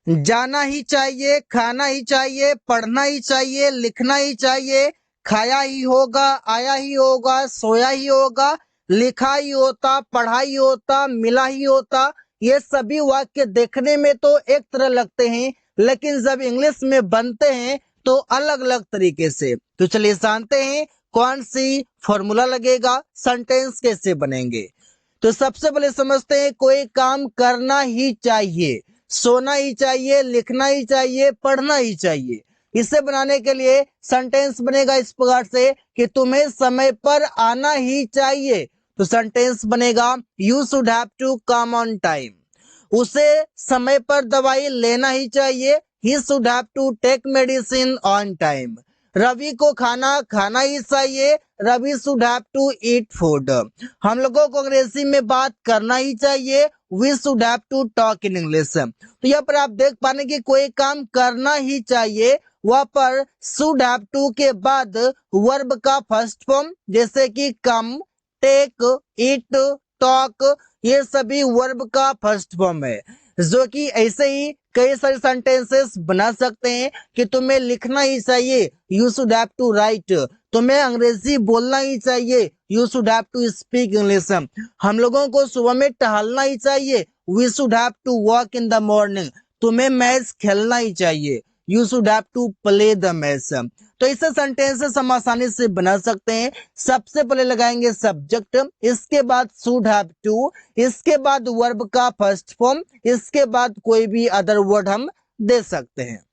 जाना ही चाहिए, खाना ही चाहिए, पढ़ना ही चाहिए, लिखना ही चाहिए, खाया ही होगा, आया ही होगा, सोया ही होगा, लिखा ही होता, पढ़ा ही होता, मिला ही होता। ये सभी वाक्य देखने में तो एक तरह लगते हैं, लेकिन जब इंग्लिश में बनते हैं तो अलग अलग तरीके से। तो चलिए जानते हैं कौन सी फॉर्मूला लगेगा, सेंटेंस कैसे बनेंगे। तो सबसे पहले समझते हैं कोई काम करना ही चाहिए, सोना ही चाहिए, लिखना ही चाहिए, पढ़ना ही चाहिए। इसे बनाने के लिए सेंटेंस बनेगा इस प्रकार से कि तुम्हें समय पर आना ही चाहिए। तो सेंटेंस बनेगा you should have to come on time. उसे समय पर दवाई लेना ही चाहिए, he should have to take medicine on time. Ravi को खाना खाना ही चाहिए, Ravi should have to eat food. हम लोगों को अंग्रेजी में बात करना ही चाहिए, we should have to talk in English. तो यहाँ पर आप देख पाने की कोई काम करना ही चाहिए, वहां पर शुड हैव टू के बाद वर्ब का फर्स्ट फॉर्म जैसे कि कम, टेक, ईट, टॉक, ये सभी वर्ब का फर्स्ट फॉर्म है। जो कि ऐसे ही कई सारे सेंटेंसेस बना सकते हैं कि तुम्हें लिखना ही चाहिए, you should have to write. तुम्हें अंग्रेजी बोलना ही चाहिए, you should have to speak English. हम लोगों को सुबह में टहलना ही चाहिए, we should have to walk in the morning. तुम्हें मैच खेलना ही चाहिए, you should have to play the match. तो इसे सेंटेंसेस हम आसानी से बना सकते हैं। सबसे पहले लगाएंगे सब्जेक्ट, इसके बाद शुड हैव टू, इसके बाद वर्ब का फर्स्ट फॉर्म, इसके बाद कोई भी अदर वर्ड हम दे सकते हैं।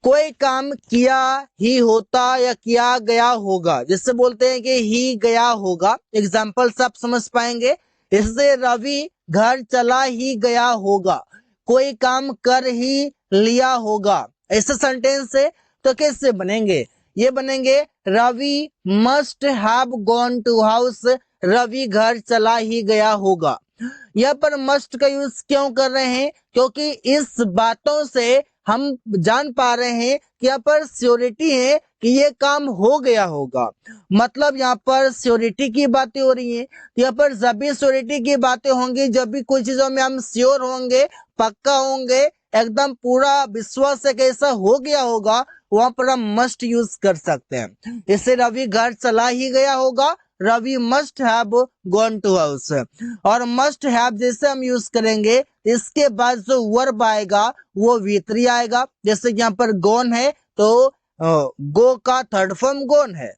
कोई काम किया ही होता या किया गया होगा, जिससे बोलते हैं कि ही गया होगा। एग्जाम्पल सब समझ पाएंगे। इससे रवि घर चला ही गया होगा, कोई काम कर ही लिया होगा। ऐसे सेंटेंस है तो कैसे बनेंगे? ये बनेंगे Ravi must have gone to house, Ravi घर चला ही गया होगा। यहाँ पर मस्ट का यूज क्यों कर रहे हैं? क्योंकि इस बातों से हम जान पा रहे हैं कि यहाँ पर श्योरिटी है कि ये काम हो गया होगा। मतलब यहाँ पर श्योरिटी की बातें हो रही हैं। यहाँ पर जब भी श्योरिटी की बातें होंगी, जब भी कोई चीजों में हम श्योर होंगे, पक्का होंगे, एकदम पूरा विश्वास से कैसा हो गया होगा, वहां पर हम मस्ट यूज कर सकते हैं। इससे रवि घर चला ही गया होगा, Ravi must have gone to house. और मस्ट हैव जैसे हम यूज करेंगे, इसके बाद जो वर्ब आएगा वो वी3 आएगा। जैसे यहाँ पर गॉन है तो गो का थर्ड फॉर्म गॉन है।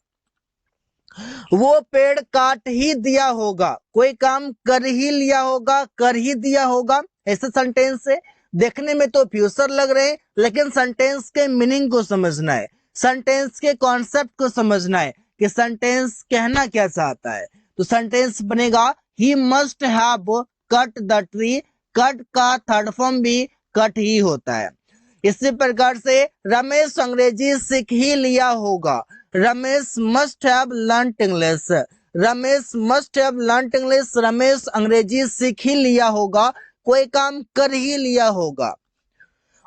वो पेड़ काट ही दिया होगा, कोई काम कर ही लिया होगा, कर ही दिया होगा। ऐसे सेंटेंस है, देखने में तो फ्यूचर लग रहे हैं, लेकिन सेंटेंस के मीनिंग को समझना है, सेंटेंस के कॉन्सेप्ट को समझना है कि सेंटेंस कहना क्या चाहता है। तो सेंटेंस बनेगा he must have cut the tree, cut का थर्ड फॉर्म भी कट ही होता है। इसी प्रकार से रमेश अंग्रेजी सीख ही लिया होगा, Ramesh must have learned English, Ramesh must have learned English, Ramesh अंग्रेजी सीख ही लिया होगा, कोई काम कर ही लिया होगा।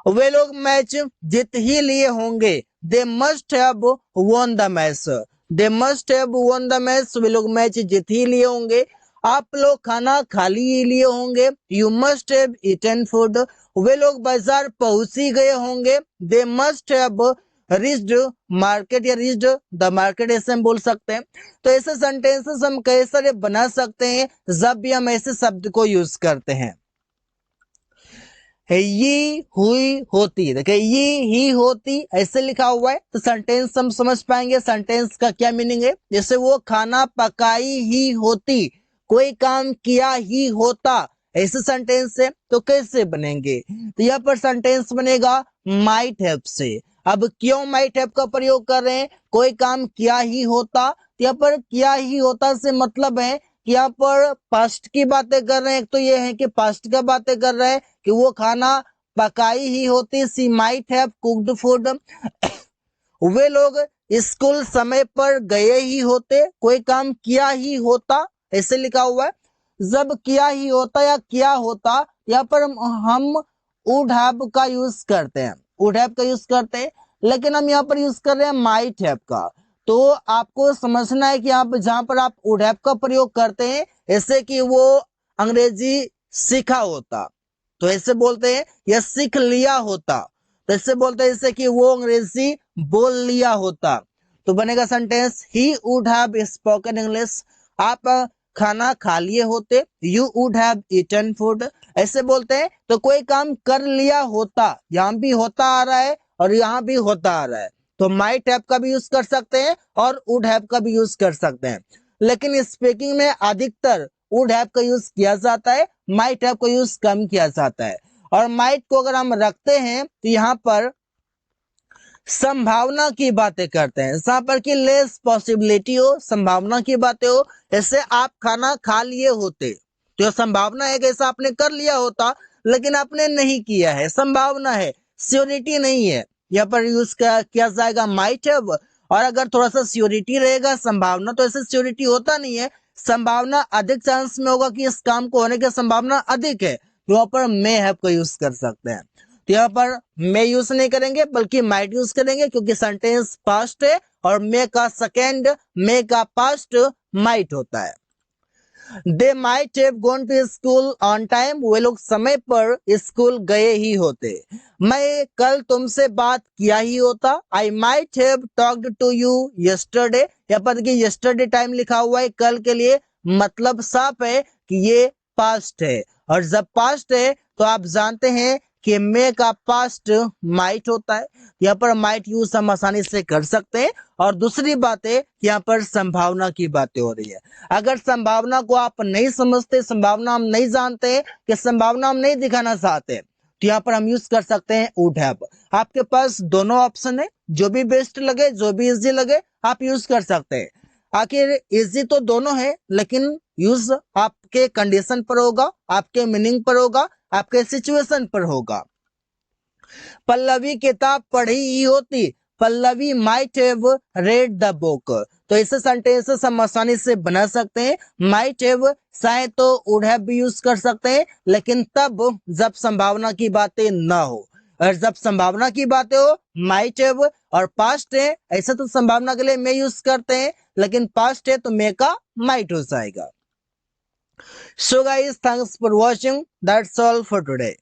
वे लोग मैच जीत ही लिए होंगे, they must have won the match, they must have won the match, वे लोग मैच जीत ही लिए होंगे। आप लोग खाना खा ही लिए होंगे, you must have eaten food, वे लोग बाजार पहुंच ही गए होंगे, they must have reached market या रिच्ड द मार्केट, ऐसे हम बोल सकते हैं। तो ऐसे सेंटेंसेस हम कई सारे बना सकते हैं जब भी हम ऐसे शब्द को यूज करते हैं। ये हुई होती, देखिए ये ही होती ऐसे लिखा हुआ है, तो सेंटेंस हम समझ पाएंगे सेंटेंस का क्या मीनिंग है। जैसे वो खाना पकाई ही होती, कोई काम किया ही होता, ऐसे सेंटेंस है तो कैसे बनेंगे? तो यहाँ पर सेंटेंस बनेगा माइट हैव से। अब क्यों माइट हैव का प्रयोग कर रहे हैं? कोई काम किया ही होता, तो यहाँ पर किया ही होता से मतलब है कि यहाँ पर पास्ट की बातें कर रहे हैं। तो ये है कि पास्ट का बातें कर रहे हैं कि वो खाना पकाई ही होती, सी माइट हैव कुक्ड फूड। वे लोग स्कूल समय पर गए ही होते, कोई काम किया ही होता, ऐसे लिखा हुआ है। जब किया ही होता या किया होता, यहाँ पर हम वुड हैव का यूज करते हैं, वुड हैव का यूज करते हैं, लेकिन हम यहाँ पर यूज कर रहे हैं माइट हैव का। तो आपको समझना है कि आप जहां पर आप वुड हैव का प्रयोग करते हैं, ऐसे कि वो अंग्रेजी सीखा होता, तो ऐसे बोलते हैं यह सीख लिया होता। तो इससे बोलते हैं जैसे कि वो अंग्रेजी बोल लिया होता। तो बनेगा sentence he would have spoken English. आप खाना खा लिए होते, you would have eaten food. ऐसे बोलते हैं तो कोई काम कर लिया होता, यहाँ भी होता आ रहा है और यहाँ भी होता आ रहा है, तो माइट हैव का भी यूज कर सकते हैं और वुड हैव का भी यूज कर सकते हैं। लेकिन स्पीकिंग में अधिकतर वुड हैव का यूज किया जाता है, माइट हैव का यूज कम किया जाता है। और माइट को अगर हम रखते हैं तो यहाँ पर संभावना की बातें करते हैं, जहां पर कि लेस पॉसिबिलिटी हो, संभावना की बातें हो। जैसे आप खाना खा लिए होते, तो संभावना है कि ऐसा आपने कर लिया होता, लेकिन आपने नहीं किया है, संभावना है, श्योरिटी नहीं है। यहाँ पर यूज किया जाएगा माइट हैव। और अगर थोड़ा सा श्योरिटी रहेगा, संभावना तो ऐसे श्योरिटी होता नहीं है, संभावना अधिक चांस में होगा कि इस काम को होने की संभावना अधिक है, तो वहां पर मे हैव का यूज कर सकते हैं। तो यहाँ पर मे यूज नहीं करेंगे बल्कि माइट यूज करेंगे, क्योंकि सेंटेंस पास्ट है और मे का सेकेंड, मे का पास्ट माइट होता है। They might have gone to school on time, वे लोग समय पर स्कूल गए ही होते। मैं कल तुमसे बात किया ही होता, I might have talked to you yesterday. यहाँ पर देखिए यस्टरडे टाइम लिखा हुआ है कल के लिए, मतलब साफ है कि ये पास्ट है। और जब पास्ट है तो आप जानते हैं कि मे का पास्ट माइट होता है, यहाँ पर माइट यूज हम आसानी से कर सकते हैं। और दूसरी बात है यहाँ पर संभावना की बातें हो रही है। अगर संभावना को आप नहीं समझते, संभावना हम नहीं जानते कि संभावना हम नहीं दिखाना चाहते, तो यहाँ पर हम यूज कर सकते हैं वुड हैव। आपके पास दोनों ऑप्शन है, जो भी बेस्ट लगे, जो भी इजी लगे आप यूज कर सकते हैं। आखिर इजी तो दोनों है, लेकिन यूज आपके कंडीशन पर होगा, आपके मीनिंग पर होगा, आपके सिचुएशन पर होगा। पल्लवी किताब पढ़ी ही होती, Pallavi might have read the book. तो ऐसे सेंटेंसेस हम आसानी से बना सकते हैं। माइट हैव चाहे तो वुड हैव भी यूज कर सकते हैं, लेकिन तब जब संभावना की बातें ना हो। और जब संभावना की बातें हो माइट हैव, और पास्ट है ऐसे तो संभावना के लिए मे यूज करते हैं, लेकिन पास्ट है तो मे का माइट हो जाएगा। So guys, thanks for watching. That's all for today.